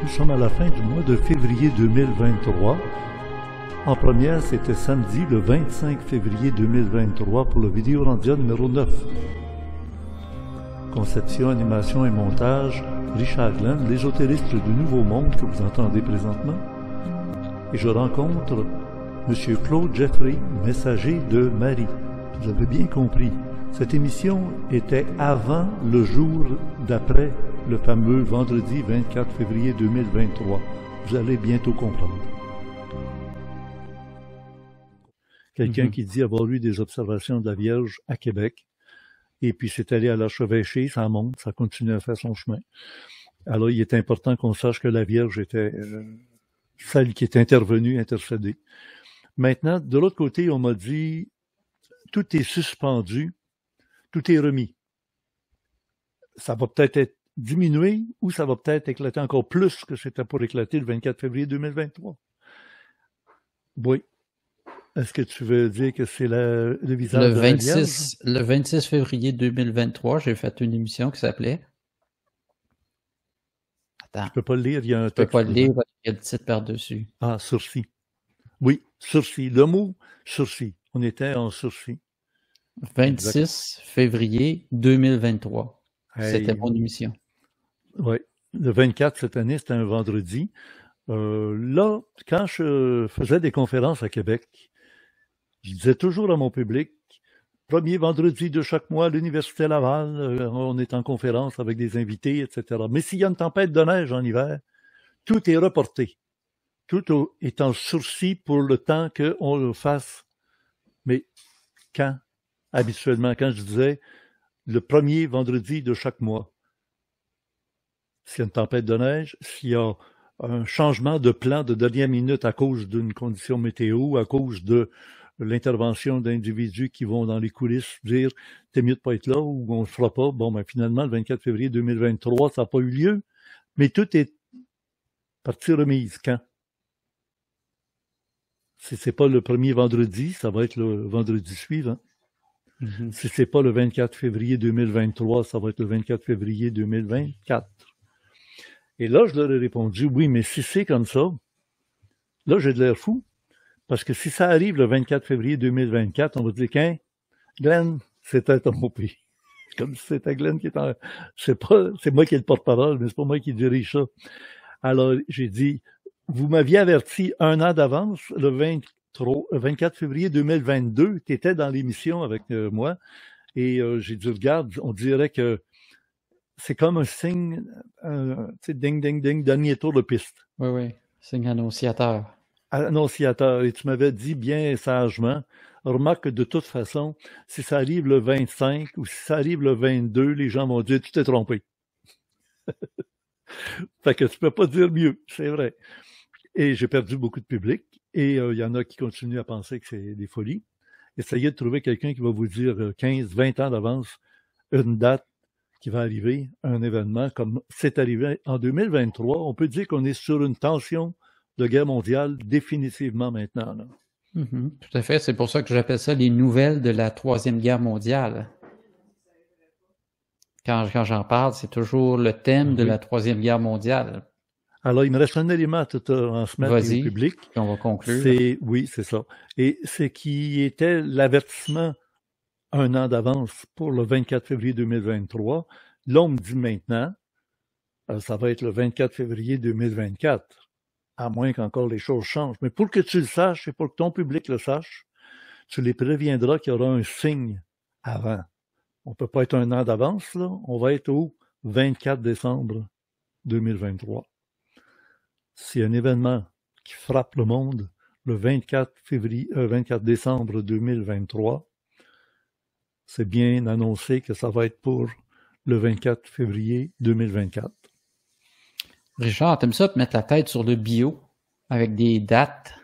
Speaker 1: Nous sommes à la fin du mois de février 2023. En première, c'était samedi, le 25 février 2023, pour le vidéo Randia numéro 9. Conception, animation et montage, Richard Glenn, l'ésotériste du Nouveau Monde que vous entendez présentement. Et je rencontre M. Claude Jeffrey, messager de Marie. Vous avez bien compris, cette émission était avant le jour d'après le fameux vendredi 24 février 2023. Vous allez bientôt comprendre. Quelqu'un qui dit avoir eu des observations de la Vierge à Québec. Et puis c'est allé à l'archevêché, ça monte, ça continue à faire son chemin. Alors il est important qu'on sache que la Vierge était celle qui est intervenue, intercédée. Maintenant, de l'autre côté, on m'a dit, tout est suspendu, tout est remis. ça va peut-être être diminué ou ça va peut-être éclater encore plus que c'était pour éclater le 24 février 2023. Oui. Est-ce que tu veux dire que c'est le visage de la Vierge?
Speaker 2: Le 26 février 2023, j'ai fait une émission qui s'appelait... Attends.
Speaker 1: Je peux pas le lire, il y a un texte.
Speaker 2: Je peux pas le lire, il y a le titre par-dessus.
Speaker 1: Ah, sursis. Oui, sursis. Le mot sursis. On était en sursis.
Speaker 2: 26 exact. Février 2023. Hey. C'était mon émission.
Speaker 1: Oui. Le 24 cette année, c'était un vendredi. Là, quand je faisais des conférences à Québec, je disais toujours à mon public, premier vendredi de chaque mois à l'Université Laval, on est en conférence avec des invités, etc. Mais s'il y a une tempête de neige en hiver, tout est reporté. Tout est en sursis pour le temps qu'on le fasse. Mais quand? Habituellement, quand je disais le premier vendredi de chaque mois. S'il y a une tempête de neige, s'il y a un changement de plan de dernière minute à cause d'une condition météo, à cause de l'intervention d'individus qui vont dans les coulisses dire « t'es mieux de pas être là » ou « on le fera pas ». Bon, ben finalement, le 24 février 2023, ça n'a pas eu lieu. Mais tout est partie remise. Quand? Si c'est pas le premier vendredi, ça va être le vendredi suivant. Mm-hmm. Si c'est pas le 24 février 2023, ça va être le 24 février 2024. Et là, je leur ai répondu, oui, mais si c'est comme ça, là, j'ai de l'air fou. Parce que si ça arrive le 24 février 2024, on va dire qu'un Glenn, c'était trompé. Comme si c'était Glenn qui est en... C'est moi qui ai le porte-parole, mais c'est pas moi qui dirige ça. Alors, j'ai dit, vous m'aviez averti un an d'avance, le 24 février 2022, tu étais dans l'émission avec moi, et j'ai dit, regarde, on dirait que c'est comme un signe, tu sais, ding, ding, ding, dernier tour de piste.
Speaker 2: Oui, oui, signe annonciateur.
Speaker 1: Annonciateur, et tu m'avais dit bien sagement, remarque que de toute façon, si ça arrive le 25 ou si ça arrive le 22, les gens vont dire, tu t'es trompé. Fait que tu peux pas dire mieux, c'est vrai. Et j'ai perdu beaucoup de public, et il y en a qui continuent à penser que c'est des folies. Essayez de trouver quelqu'un qui va vous dire 15, 20 ans d'avance une date qui va arriver, un événement comme c'est arrivé en 2023. On peut dire qu'on est sur une tension de guerre mondiale définitivement maintenant. Là.
Speaker 2: Mm-hmm, tout à fait. C'est pour ça que j'appelle ça les nouvelles de la Troisième Guerre mondiale. Quand j'en parle, c'est toujours le thème de la Troisième Guerre mondiale.
Speaker 1: Alors, il me reste un élément à te transmettre au public.
Speaker 2: On va conclure.
Speaker 1: Oui, c'est ça. Et c'est qui était l'avertissement un an d'avance pour le 24 février 2023. Là, on me dit maintenant, ça va être le 24 février 2024, à moins qu'encore les choses changent. Mais pour que tu le saches et pour que ton public le sache, tu les préviendras qu'il y aura un signe avant. On ne peut pas être un an d'avance, là. On va être au 24 décembre 2023. C'est un événement qui frappe le monde le 24 décembre 2023. C'est bien annoncé que ça va être pour le 24 février 2024.
Speaker 2: Richard, t'aimes ça te mettre la tête sur le bio avec des dates?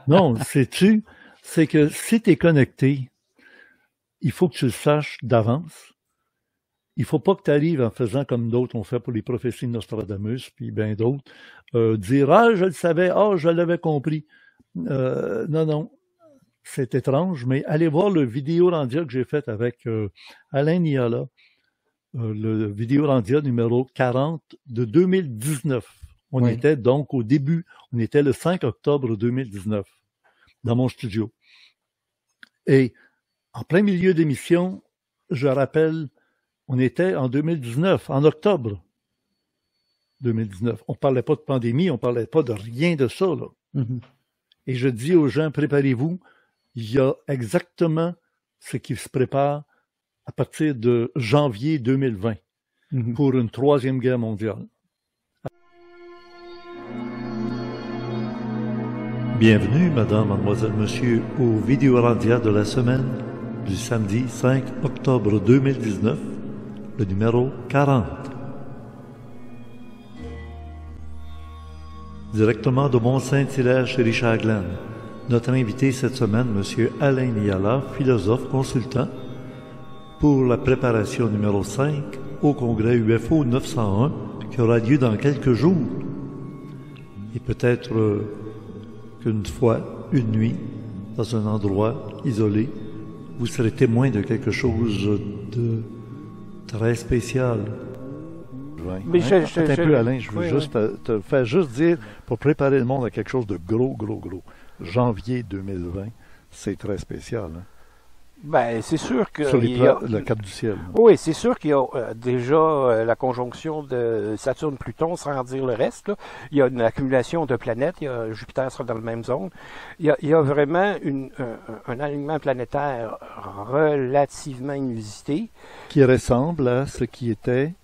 Speaker 1: Non, sais-tu, c'est que si tu es connecté, il faut que tu le saches d'avance. Il faut pas que tu arrives en faisant comme d'autres ont fait pour les prophéties de Nostradamus, puis bien d'autres, dire « Ah, je le savais, ah, je l'avais compris. » Non. C'est étrange, mais allez voir le vidéo-randia que j'ai fait avec Alain Niala, le vidéo-randia numéro 40 de 2019. On était donc au début, on était le 5 octobre 2019, dans mon studio. Et en plein milieu d'émission, je rappelle, on était en 2019, en octobre 2019. On parlait pas de pandémie, on parlait pas de rien de ça, là. Mm-hmm. Et je dis aux gens, préparez-vous, il y a exactement ce qui se prépare à partir de janvier 2020 pour une troisième guerre mondiale. Bienvenue, madame, mademoiselle, monsieur, au vidéo-randia de la semaine du samedi 5 octobre 2019, le numéro 40. Directement de Mont-Saint-Hilaire chez Richard Glenn. Notre invité cette semaine, M. Alain Niala, philosophe consultant, pour la préparation numéro 5 au congrès UFO 901 qui aura lieu dans quelques jours. Et peut-être qu'une fois, une nuit, dans un endroit isolé, vous serez témoin de quelque chose de très spécial.
Speaker 3: Mais
Speaker 1: Attends un peu, Alain, je veux juste te faire juste dire, pour préparer le monde à quelque chose de gros. Janvier 2020, c'est très spécial. Hein?
Speaker 3: Ben, c'est sûr que...
Speaker 1: Sur le cap du ciel.
Speaker 3: Oui, c'est sûr qu'il y a déjà la conjonction de Saturne-Pluton, sans dire le reste. Là. Il y a une accumulation de planètes. Jupiter sera dans la même zone. Il y a vraiment un alignement planétaire relativement inusité.
Speaker 1: Qui ressemble à ce qui était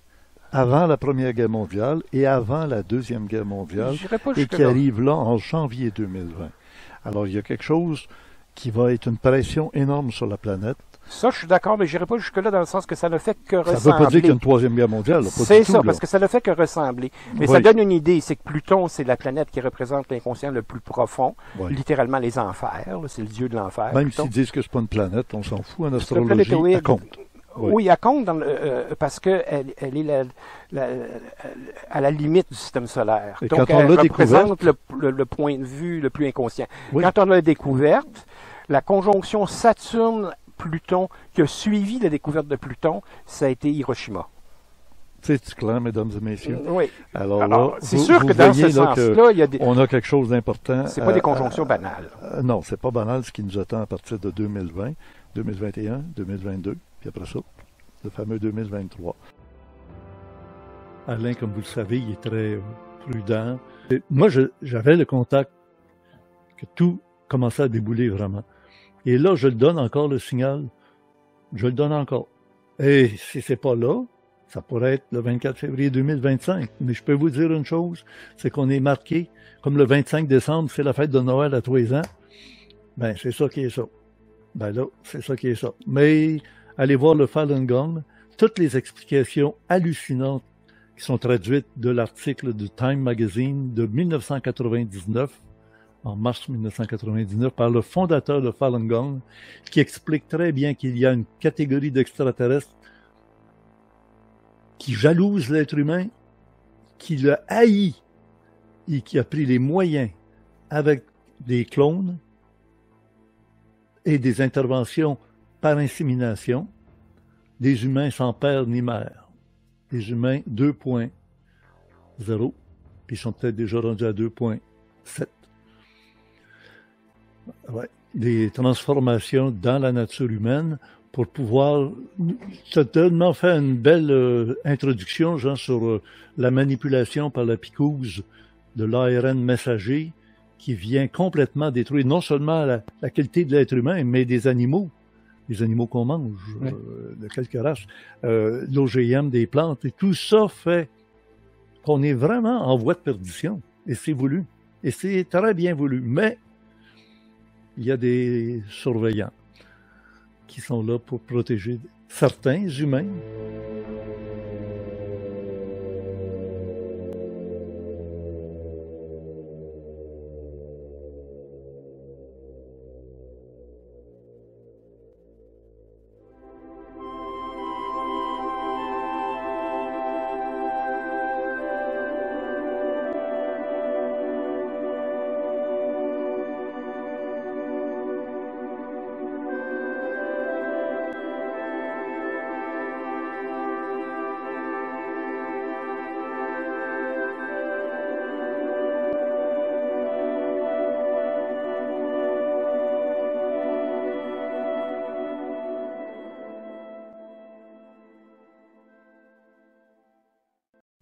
Speaker 1: avant la Première Guerre mondiale et avant la Deuxième Guerre mondiale, et qui arrive là en janvier 2020. Alors, il y a quelque chose qui va être une pression énorme sur la planète.
Speaker 3: Ça, je suis d'accord, mais je n'irai pas jusque-là dans le sens que ça ne fait que ressembler.
Speaker 1: Ça ne veut pas dire qu'il y a une Troisième Guerre mondiale.
Speaker 3: C'est ça, parce que ça ne fait que ressembler. Mais ça donne une idée, c'est que Pluton, c'est la planète qui représente l'inconscient le plus profond, littéralement les enfers, c'est le dieu de l'enfer.
Speaker 1: Même s'ils disent que ce n'est pas une planète, on s'en fout en astrologie, elle compte.
Speaker 3: Oui, elle compte parce qu'elle est à la limite du système solaire.
Speaker 1: Et
Speaker 3: donc, elle représente le point de vue le plus inconscient. Oui. Quand on l'a découverte, la conjonction Saturne-Pluton qui a suivi la découverte de Pluton, ça a été Hiroshima.
Speaker 1: C'est clair, mesdames et messieurs.
Speaker 3: Oui.
Speaker 1: Alors là,
Speaker 3: c'est sûr que dans ce sens-là, il y a
Speaker 1: on a quelque chose d'important.
Speaker 3: C'est pas des conjonctions banales.
Speaker 1: Non, c'est pas banal ce qui nous attend à partir de 2020, 2021, 2022. Puis après ça, le fameux 2023. Alain, comme vous le savez, il est très prudent. Et moi, j'avais le contact que tout commençait à débouler vraiment. Et là, je le donne encore le signal. Je le donne encore. Et si c'est pas là, ça pourrait être le 24 février 2025. Mais je peux vous dire une chose, c'est qu'on est marqué, comme le 25 décembre, c'est la fête de Noël à tous les ans. Ben, c'est ça qui est ça. Ben là, c'est ça qui est ça. Mais allez voir le Falun Gong, toutes les explications hallucinantes qui sont traduites de l'article du Time Magazine de 1999, en mars 1999, par le fondateur de Falun Gong, qui explique très bien qu'il y a une catégorie d'extraterrestres qui jalouse l'être humain, qui le haït et qui a pris les moyens avec des clones et des interventions par insémination, des humains sans père ni mère. Des humains 2.0, puis ils sont peut-être déjà rendus à 2.7. Ouais. Des transformations dans la nature humaine pour pouvoir certainement faire une belle introduction genre, sur la manipulation par la picouse de l'ARN messager qui vient complètement détruire non seulement la qualité de l'être humain, mais des animaux qu'on mange, de quelques races, l'OGM des plantes, et tout ça fait qu'on est vraiment en voie de perdition, et c'est voulu, et c'est très bien voulu, mais il y a des surveillants qui sont là pour protéger certains humains.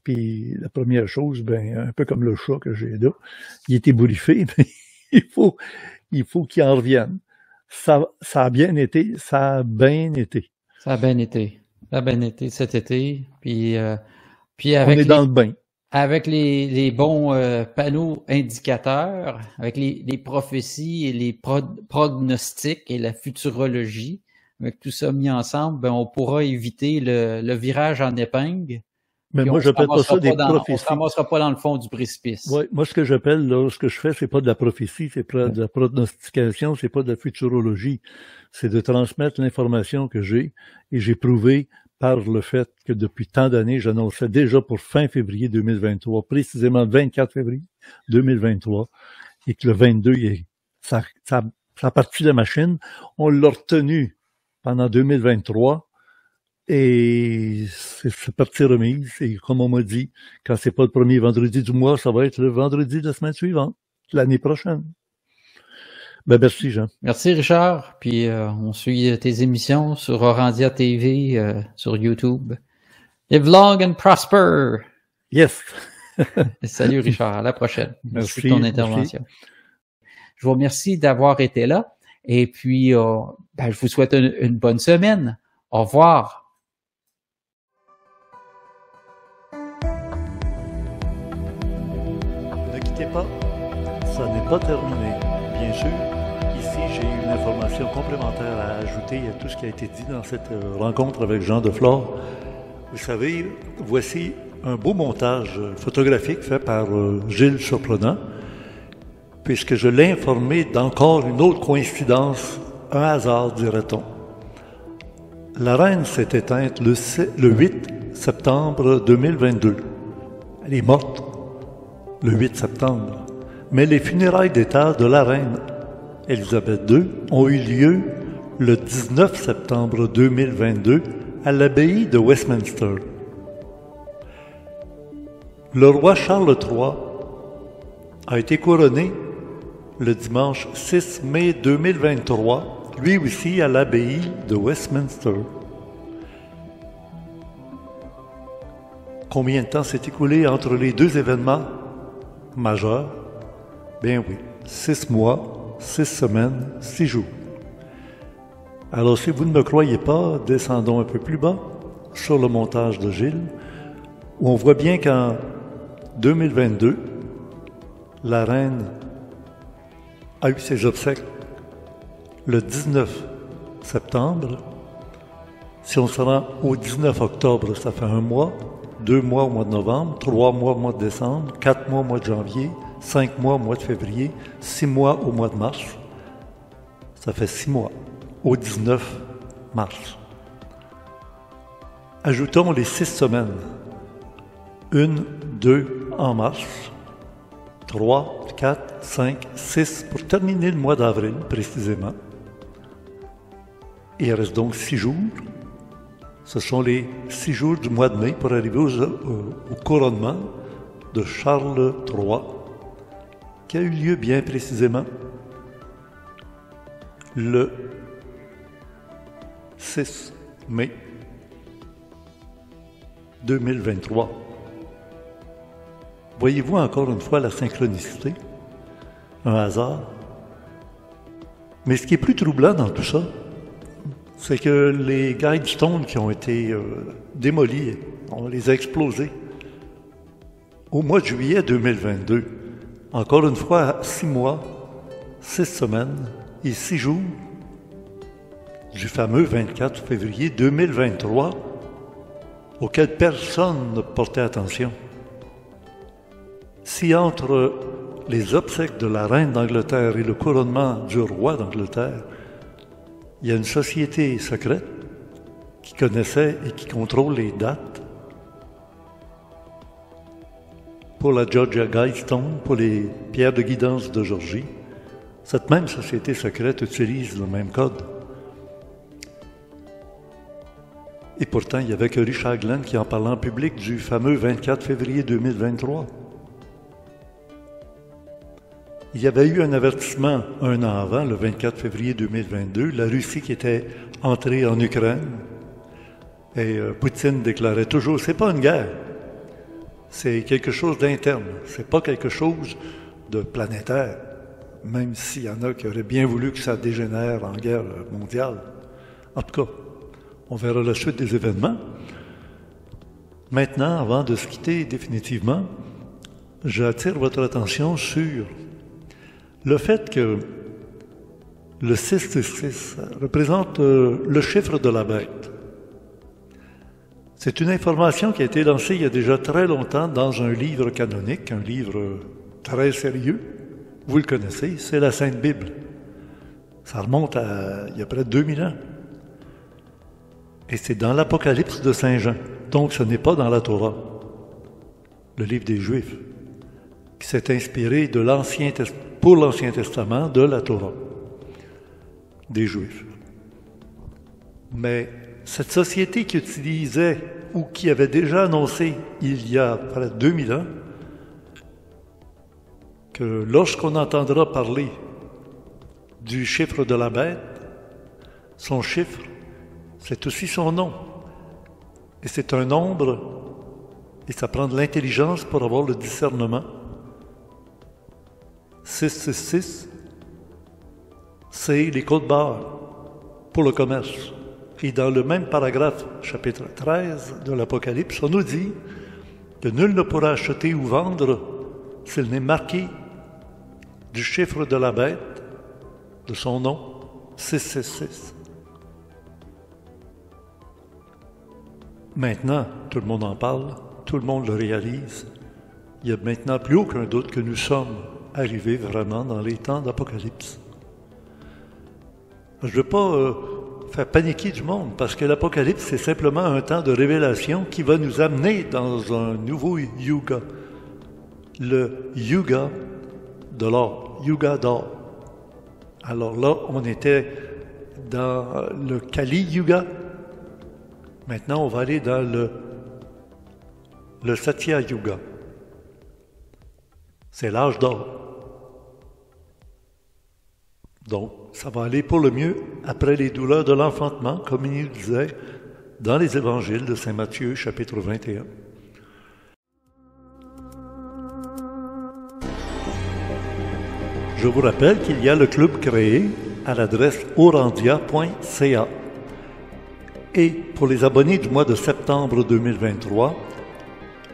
Speaker 1: Puis la première chose, ben un peu comme le chat que j'ai là, il est ébouriffé, mais il faut qu'il en revienne. Ça a bien été, ça a bien été.
Speaker 2: Ça a bien été. Ça a bien été cet été. Puis avec
Speaker 1: on est dans le bain.
Speaker 2: Avec les bons panneaux indicateurs, avec les prophéties et les prognostics et la futurologie, avec tout ça mis ensemble, ben on pourra éviter le virage en épingle
Speaker 1: Mais moi, j'appelle pas ça des prophéties.
Speaker 2: On se ramassera pas dans le fond du précipice.
Speaker 1: Oui, moi, ce que j'appelle, là, ce que je fais, c'est pas de la prophétie, c'est pas de la prognostication, c'est pas de la futurologie. C'est de transmettre l'information que j'ai, et j'ai prouvé par le fait que depuis tant d'années, j'annonçais déjà pour fin février 2023, précisément 24 février 2023, et que le 22, ça a parti de la machine. On l'a retenu pendant 2023, et c'est partie remise. Et comme on m'a dit, quand c'est pas le premier vendredi du mois, ça va être le vendredi de la semaine suivante, l'année prochaine. Ben, merci, Jean.
Speaker 2: Merci, Richard. Puis, on suit tes émissions sur Orandia TV, sur YouTube. Live long and prosper.
Speaker 1: Yes.
Speaker 2: Salut, Richard. À la prochaine.
Speaker 1: Merci
Speaker 2: pour ton intervention. Je vous remercie d'avoir été là. Et puis, je vous souhaite une bonne semaine. Au revoir.
Speaker 1: Ne quittez pas. Ça n'est pas terminé. Bien sûr, ici, j'ai une information complémentaire à ajouter à tout ce qui a été dit dans cette rencontre avec Jean Deflore. Vous savez, voici un beau montage photographique fait par Gilles Surprenant, puisque je l'ai informé d'encore une autre coïncidence, un hasard, dirait-on. La reine s'est éteinte le 8 septembre 2022. Elle est morte le 8 septembre. Mais les funérailles d'État de la reine Élisabeth II ont eu lieu le 19 septembre 2022 à l'abbaye de Westminster. Le roi Charles III a été couronné le dimanche 6 mai 2023, lui aussi à l'abbaye de Westminster. Combien de temps s'est écoulé entre les deux événements majeurs? Bien oui, 6 mois, 6 semaines, 6 jours. Alors si vous ne me croyez pas, descendons un peu plus bas sur le montage de Gilles, où on voit bien qu'en 2022, la reine a eu ses obsèques le 19 septembre. Si on se rend au 19 octobre, ça fait 1 mois, 2 mois au mois de novembre, 3 mois au mois de décembre, 4 mois au mois de janvier, 5 mois au mois de février, 6 mois au mois de mars. Ça fait 6 mois au 19 mars. Ajoutons les 6 semaines. 1, 2 en mars, 3, 4, 5, 6 pour terminer le mois d'avril précisément. Il reste donc 6 jours. Ce sont les 6 jours du mois de mai pour arriver au couronnement de Charles III, qui a eu lieu bien précisément le 6 mai 2023. Voyez-vous encore une fois la synchronicité, un hasard? Mais ce qui est plus troublant dans tout ça, c'est que les Guidestones qui ont été démolis, on les a explosés au mois de juillet 2022. Encore une fois, 6 mois, 6 semaines et 6 jours du fameux 24 février 2023 auquel personne ne portait attention. Si entre les obsèques de la reine d'Angleterre et le couronnement du roi d'Angleterre, il y a une société secrète qui connaissait et qui contrôle les dates pour la Georgia Guidestone, pour les pierres de guidance de Georgie, cette même société secrète utilise le même code. Et pourtant, il n'y avait que Richard Glenn qui en parlait en public du fameux 24 février 2023. Il y avait eu un avertissement 1 an avant, le 24 février 2022, la Russie qui était entrée en Ukraine. Et Poutine déclarait toujours, c'est pas une guerre, c'est quelque chose d'interne, c'est pas quelque chose de planétaire, même s'il y en a qui auraient bien voulu que ça dégénère en guerre mondiale. En tout cas, on verra la suite des événements. Maintenant, avant de se quitter définitivement, j'attire votre attention sur le fait que le 666 représente le chiffre de la bête. C'est une information qui a été lancée il y a déjà très longtemps dans un livre canonique, un livre très sérieux. Vous le connaissez, c'est la Sainte Bible. Ça remonte à il y a près de 2000 ans. Et c'est dans l'Apocalypse de Saint Jean. Donc ce n'est pas dans la Torah, le livre des Juifs, qui s'est inspiré de pour l'Ancien Testament de la Torah des Juifs. Mais cette société qui utilisait ou qui avait déjà annoncé il y a près de 2000 ans que lorsqu'on entendra parler du chiffre de la bête, son chiffre, c'est aussi son nom. Et c'est un nombre, et ça prend de l'intelligence pour avoir le discernement. 666, c'est les codes barres pour le commerce. Et dans le même paragraphe, chapitre 13 de l'Apocalypse, on nous dit que nul ne pourra acheter ou vendre s'il n'est marqué du chiffre de la bête, de son nom, 666. Maintenant, tout le monde en parle, tout le monde le réalise. Il n'y a maintenant plus aucun doute que nous sommes arrivés vraiment dans les temps d'Apocalypse. Je ne veux pas faire paniquer du monde, parce que l'Apocalypse, c'est simplement un temps de révélation qui va nous amener dans un nouveau yuga. Le yuga de l'or, yuga d'or. Alors là, on était dans le Kali Yuga. Maintenant, on va aller dans le Satya Yuga. C'est l'âge d'or. Donc, ça va aller pour le mieux après les douleurs de l'enfantement, comme il nous disait dans les évangiles de Saint Matthieu, chapitre 21. Je vous rappelle qu'il y a le club créé à l'adresse orandia.ca. Et pour les abonnés du mois de septembre 2023,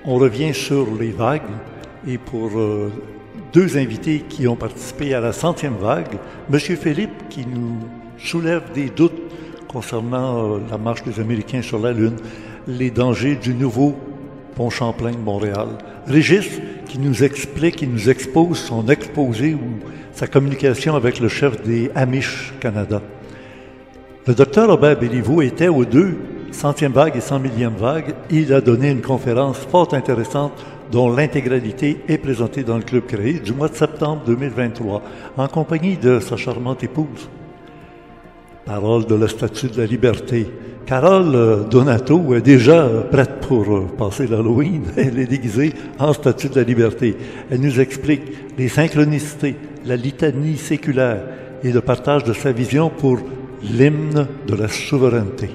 Speaker 1: on revient sur les vagues. Et pour deux invités qui ont participé à la 100e vague, M. Philippe qui nous soulève des doutes concernant la marche des Américains sur la Lune, les dangers du nouveau pont Champlain de Montréal. Régis qui nous explique, qui nous expose son exposé ou sa communication avec le chef des Amish Canada. Le docteur Robert Béliveau était aux deux 100e vague et 100 000e vague. Il a donné une conférence fort intéressante dont l'intégralité est présentée dans le club créé du mois de septembre 2023, en compagnie de sa charmante épouse. Parole de la Statue de la Liberté. Carole Donato est déjà prête pour passer l'Halloween. Elle est déguisée en Statue de la Liberté. Elle nous explique les synchronicités, la litanie séculaire et le partage de sa vision pour l'hymne de la souveraineté.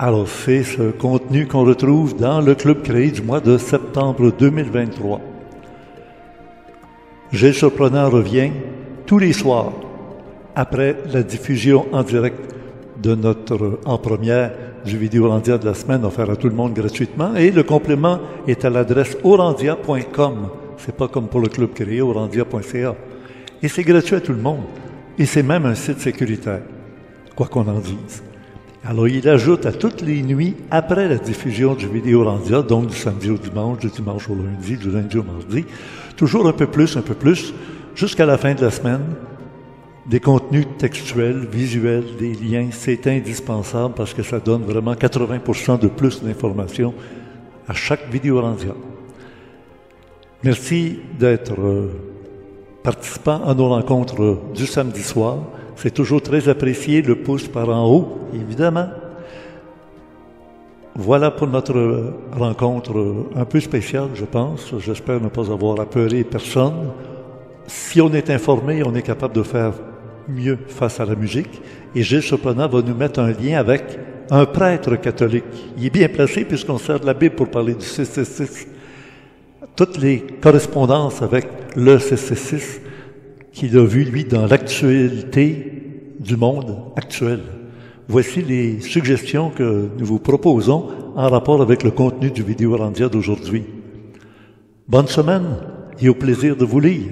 Speaker 1: Alors, c'est ce contenu qu'on retrouve dans le club créé du mois de septembre 2023. Gilles Surprenant revient tous les soirs après la diffusion en direct de notre en première du Vidéorandia de la semaine offert à tout le monde gratuitement. Et le complément est à l'adresse orandia.com. C'est pas comme pour le club créé, orandia.ca. Et c'est gratuit à tout le monde. Et c'est même un site sécuritaire, quoi qu'on en dise. Alors, il ajoute à toutes les nuits, après la diffusion du Vidéorandia, donc du samedi au dimanche, du dimanche au lundi, du lundi au mardi, toujours un peu plus, jusqu'à la fin de la semaine, des contenus textuels, visuels, des liens. C'est indispensable parce que ça donne vraiment 80% de plus d'informations à chaque Vidéorandia. Merci d'être participant à nos rencontres du samedi soir. C'est toujours très apprécié, le pouce par en haut, évidemment. Voilà pour notre rencontre un peu spéciale, je pense. J'espère ne pas avoir apeuré personne. Si on est informé, on est capable de faire mieux face à la musique. Et Gilles Surprenant va nous mettre un lien avec un prêtre catholique. Il est bien placé puisqu'on sert de la Bible pour parler du 666. Toutes les correspondances avec le 666 qu'il a vu, lui, dans l'actualité du monde actuel. Voici les suggestions que nous vous proposons en rapport avec le contenu du Vidéorandia d'aujourd'hui. Bonne semaine et au plaisir de vous lire.